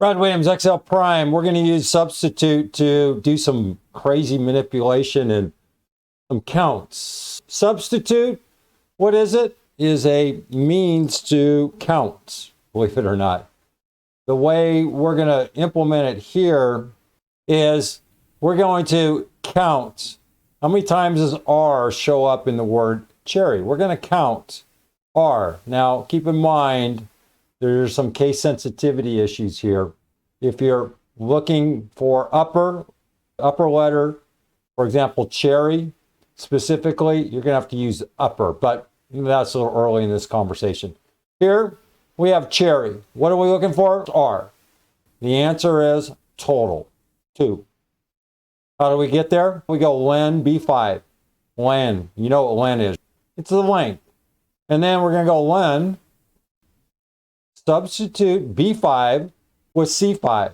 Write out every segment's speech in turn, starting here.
Brad Williams, XL Prime. We're going to use substitute to do some crazy manipulation and some counts. Substitute, what is it? Is a means to count, believe it or not. The way we're going to implement it here is we're going to count. How many times does R show up in the word cherry? We're going to count R. Now, keep in mind, there's some case sensitivity issues here. If you're looking for upper letter, for example, cherry, specifically, you're going to have to use upper, but that's a little early in this conversation. Here, we have cherry. What are we looking for? R. The answer is total, 2. How do we get there? We go len, B5. Len, you know what len is. It's the length. And then we're going to go len, substitute B5 with C5.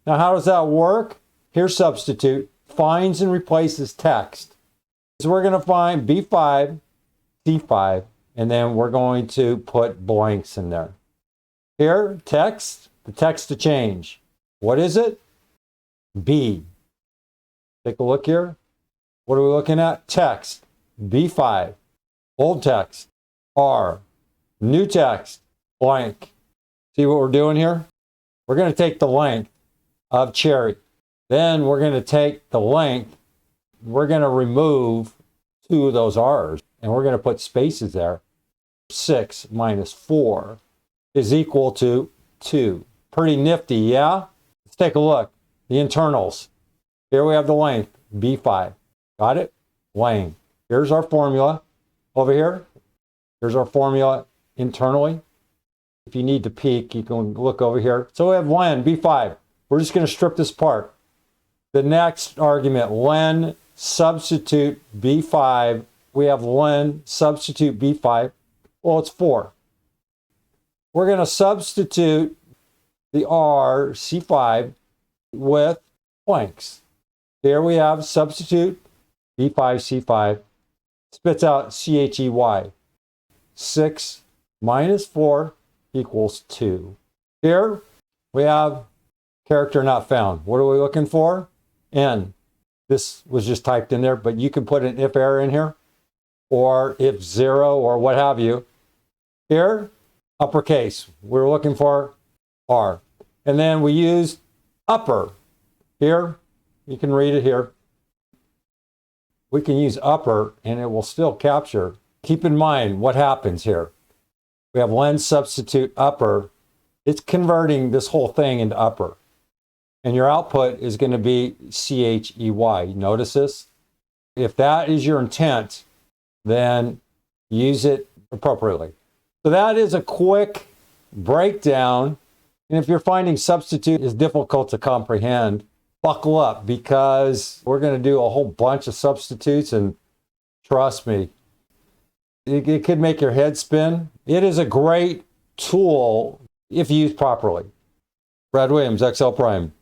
Now, how does that work? Here's substitute, finds and replaces text. So we're going to find B5, C5, and then we're going to put blanks in there. Here, text, the text to change. What is it? B. Take a look here. What are we looking at? Text, B5, old text, R, new text, blank. See what we're doing here? We're going to take the length of cherry. Then we're going to take the length. We're going to remove 2 of those R's, and we're going to put spaces there. 6 minus 4 is equal to 2. Pretty nifty, yeah? Let's take a look. The internals. Here we have the length, B5. Got it? Length. Here's our formula over here. Here's our formula internally. If you need to peek, you can look over here. So we have len, B5. We're just going to strip this apart. The next argument, len, substitute B5. We have len, substitute B5. Well, it's 4. We're going to substitute the R, C5, with blanks. Here we have substitute B5, C5. Spits out CHEY. 6 minus 4 equals 2. Here we have character not found. What are we looking for? N. This was just typed in there, but you can put an if error in here, or if 0, or what have you. Here, uppercase. We're looking for R. And then we use upper. Here, you can read it here. We can use upper, and it will still capture. Keep in mind what happens here. We have len substitute upper. It's converting this whole thing into upper. And your output is going to be CHEY. Notice this? If that is your intent, then use it appropriately. So that is a quick breakdown. And if you're finding substitute is difficult to comprehend, buckle up, because we're going to do a whole bunch of substitutes, and trust me, it could make your head spin. It is a great tool if used properly. Brad Williams, XL Prime.